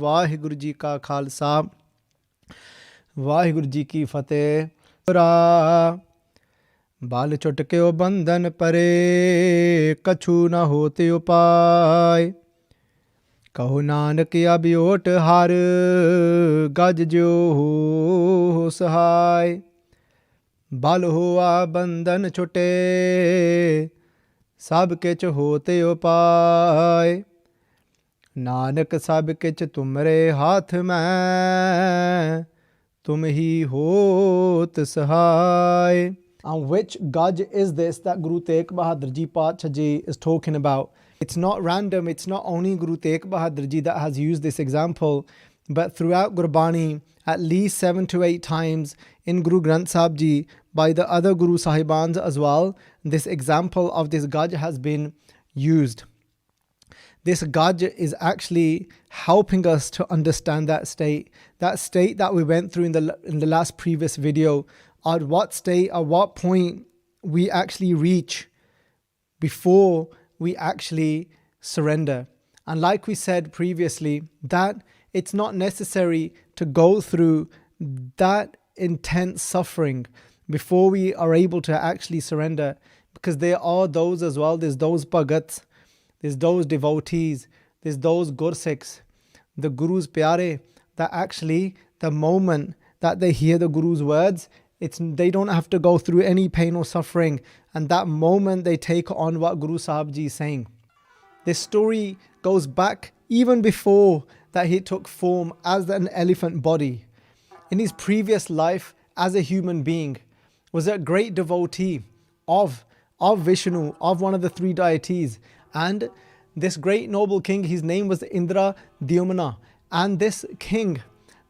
ਵਾਹਿਗੁਰੂ ਜੀ ਕਾ ਖਾਲਸਾ ਵਾਹਿਗੁਰੂ ਜੀ ਕੀ ਫਤਿਹ। बाल चुटक्यो बंधन परे कछु न होते उपाय। कहो नानक अभिओट हर गज जो हो सहाय। बल हुआ बंधन छुटे सब किच होते उपाय। नानक सब किच तुमरे हाथ में तुम ही होत सहाय। And which Gaj is this that Guru Tegh Bahadur Ji Paatshah Ji is talking about? It's not random, it's not only Guru Tegh Bahadur Ji that has used this example, but throughout Gurbani, at least 7 to 8 times in Guru Granth Sahib Ji, by the other Guru Sahibans as well, this example of this Gaj has been used. This Gaj is actually helping us to understand that state that we went through in the last previous video. At what state, at what point we actually reach before we actually surrender. And like we said previously, that it's not necessary to go through that intense suffering before we are able to actually surrender, because there are those as well, there's those bhagats, there's those devotees, there's those gursikhs, the Guru's pyare, that actually the moment that they hear the Guru's words, they don't have to go through any pain or suffering, and that moment they take on what Guru Sahib Ji is saying. This story goes back even before that he took form as an elephant body. In his previous life as a human being, was a great devotee of Vishnu, of one of the 3 deities, and this great noble king, his name was Indra Dyumna. And this king,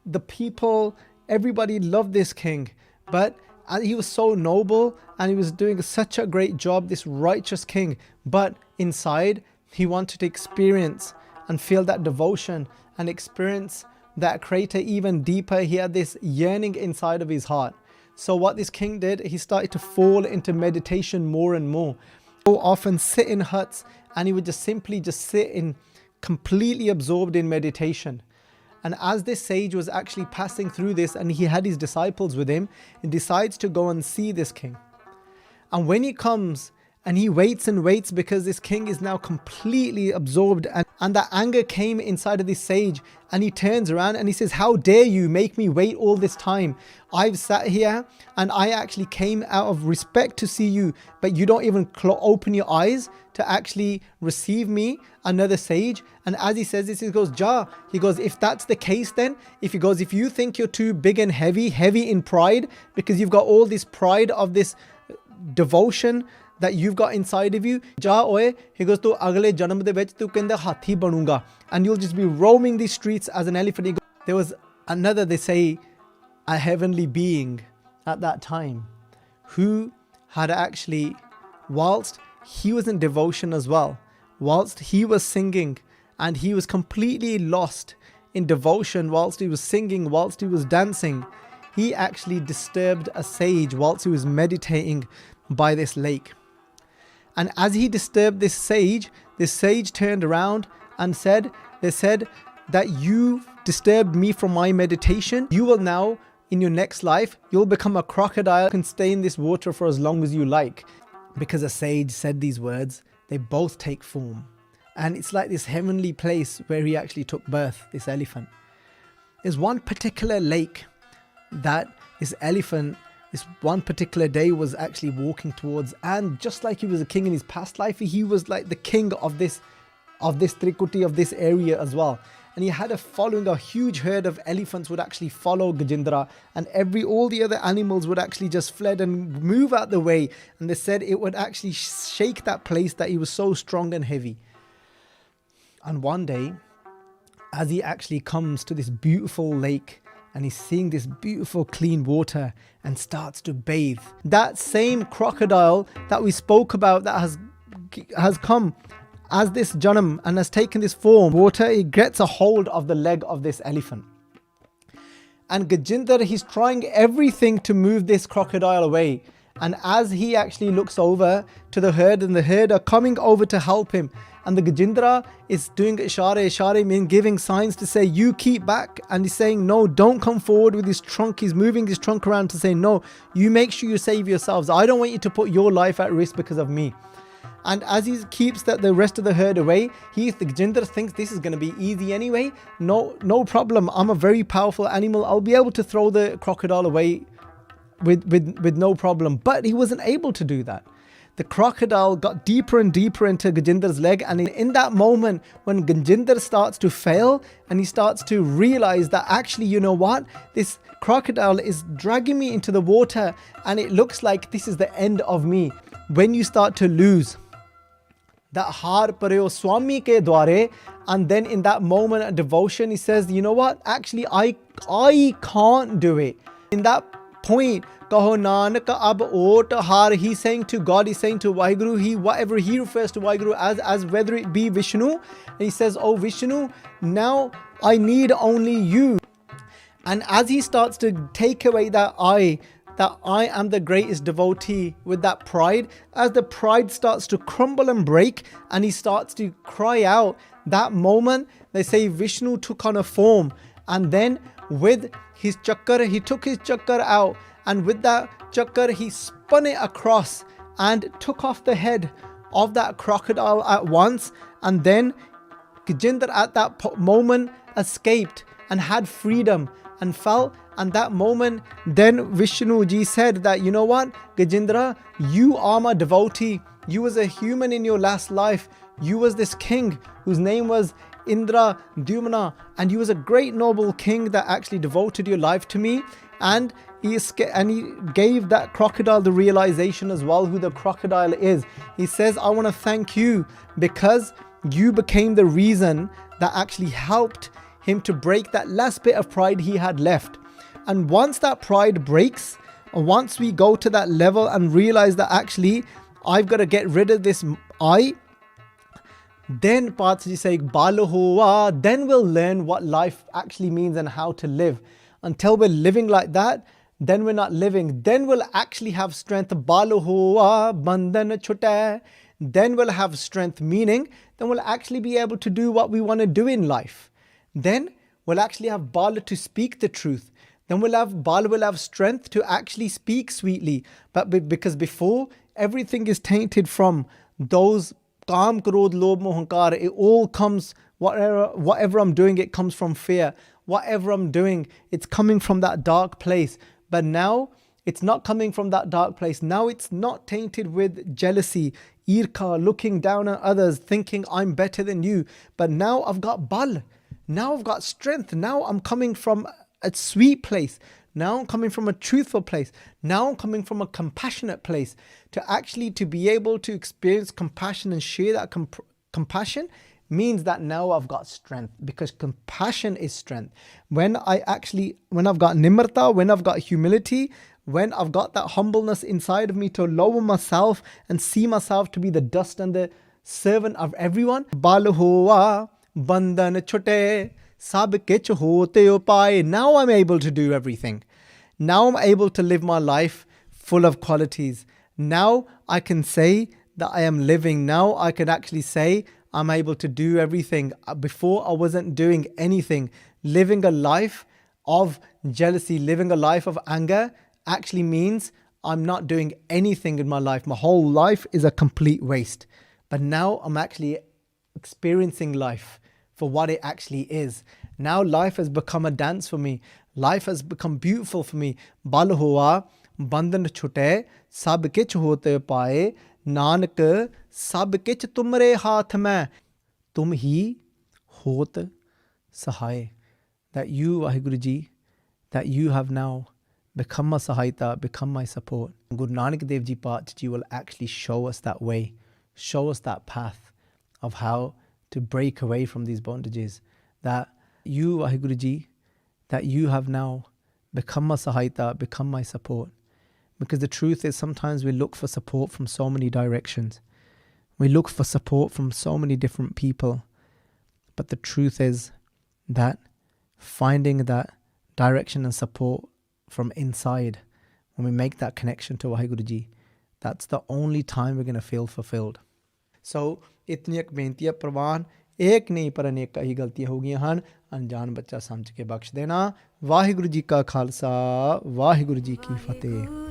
the people, everybody loved this king. But he was so noble and he was doing such a great job, this righteous king. But inside, he wanted to experience and feel that devotion and experience that creator even deeper. He had this yearning inside of his heart. So what this king did, he started to fall into meditation more and more. So often sit in huts and he would just simply sit in, completely absorbed in meditation. And as this sage was actually passing through this and he had his disciples with him, he decides to go and see this king. And when he comes and he waits and waits, because this king is now completely absorbed, and that anger came inside of this sage, and he turns around and he says, how dare you make me wait all this time? I've sat here and I actually came out of respect to see you, but you don't even open your eyes to actually receive me, another sage. And as he says this, he goes, Ja. He goes, if that's the case, then if you think you're too big and heavy in pride, because you've got all this pride of this devotion that you've got inside of you, Ja oye. He goes, to agle janam de vich tu kenda hathi banunga, and you'll just be roaming these streets as an elephant. There was another, they say, a heavenly being at that time who had actually, whilst he was in devotion as well, whilst he was singing and he was completely lost in devotion, whilst he was singing, whilst he was dancing, he actually disturbed a sage whilst he was meditating by this lake. And as he disturbed this sage turned around and said, that you disturbed me from my meditation. You will now, in your next life, you'll become a crocodile, can stay in this water for as long as you like. Because a sage said these words, they both take form. And it's like this heavenly place where he actually took birth, this elephant. There's one particular lake that this elephant, this one particular day, was actually walking towards, and just like he was a king in his past life, he was like the king of this Trikuti, of this area as well. And he had a following, a huge herd of elephants would actually follow Gajendra, and all the other animals would actually just fled and move out the way. And they said it would actually shake that place, that he was so strong and heavy. And one day, as he actually comes to this beautiful lake, and he's seeing this beautiful clean water and starts to bathe, that same crocodile that we spoke about, that has come as this janam and has taken this form, water, it gets a hold of the leg of this elephant. And Gajendra, he's trying everything to move this crocodile away. And as he actually looks over to the herd, and the herd are coming over to help him, and the Gajendra is doing ishare mean giving signs to say, you keep back. And he's saying, no, don't come forward with his trunk. He's moving his trunk around to say, no, you make sure you save yourselves. I don't want you to put your life at risk because of me. And as he keeps the rest of the herd away, the Gajendra thinks this is going to be easy anyway. No problem. I'm a very powerful animal. I'll be able to throw the crocodile away with no problem. But he wasn't able to do that. The crocodile got deeper and deeper into Gajendra's leg, and in that moment when Gajendra starts to fail and he starts to realize that actually, you know what, this crocodile is dragging me into the water and it looks like this is the end of me. When you start to lose that har pareo swami ke dware, and then in that moment of devotion he says, you know what, actually I can't do it. In that point, Kaho Nanak ab ot har, he's saying to God, he's saying to Waheguru, whatever he refers to Waheguru as whether it be Vishnu, and he says, oh Vishnu, now I need only you. And as he starts to take away that I am the greatest devotee with that pride, as the pride starts to crumble and break and he starts to cry out, that moment they say Vishnu took on a form, and then with his chakkar, he took his chakkar out, and with that chakkar he spun it across and took off the head of that crocodile at once. And then Gajendra at that moment escaped and had freedom and felt. And that moment then Vishnu ji said that, you know what, Gajendra, you are my devotee. You was a human in your last life. You was this king whose name was Indra Dyumna, and you was a great noble king that actually devoted your life to me. And he gave that crocodile the realization as well who the crocodile is. He says, I want to thank you because you became the reason that actually helped him to break that last bit of pride he had left. And once that pride breaks, once we go to that level and realize that actually I've got to get rid of this I, then Pathji say, Balo hua, then we'll learn what life actually means and how to live. Until we're living like that, then we're not living. Then we'll actually have strength. Balo hua, bandhan chute. Then we'll have strength, meaning then we'll actually be able to do what we want to do in life. Then we'll actually have bala to speak the truth. Then bala will have strength to actually speak sweetly. But because before, everything is tainted from those Kaam, Krodh, Lobh, Moh, Hankar. It all comes, whatever I'm doing, it comes from fear. Whatever I'm doing, it's coming from that dark place. But now, it's not coming from that dark place. Now it's not tainted with jealousy, irka, looking down at others, thinking I'm better than you. But now I've got bal. Now I've got strength. Now I'm coming from a sweet place. Now I'm coming from a truthful place. Now I'm coming from a compassionate place. To be able to experience compassion and share that compassion means that now I've got strength, because compassion is strength. When I've got nimrata, when I've got humility, when I've got that humbleness inside of me to lower myself and see myself to be the dust and the servant of everyone. Bal hoa, bandhan chote, sab kich hote upaye. Now I'm able to do everything. Now I'm able to live my life full of qualities. Now I can say that I am living. Now I can actually say I'm able to do everything. Before I wasn't doing anything. Living a life of jealousy, living a life of anger actually means I'm not doing anything in my life. My whole life is a complete waste. But now I'm actually experiencing life for what it actually is. Now life has become a dance for me. Life has become beautiful for me. Bal hua, bandhan chute, sab kich hote paye, Nanak sab kich tumre haath mein, tum hi hot sahay. That you, Waheguru Ji, that you have now become my sahayata, become my support. Guru Nanak Dev Ji Path Ji will actually show us that way, show us that path of how to break away from these bondages. That you, Waheguru Ji, that you have now become my sahayata, become my support. Because the truth is, sometimes we look for support from so many directions. We look for support from so many different people. But the truth is that finding that direction and support from inside, when we make that connection to Waheguru Ji, that's the only time we're going to feel fulfilled. So इतनी एक बेनती है प्रवान, एक नहीं पर अनेक ही गलतियाँ हो गई हैं, अनजान बच्चा समझ के बख्श देना। वाहिगुरु जी का खालसा, वाहिगुरु जी की फतेह।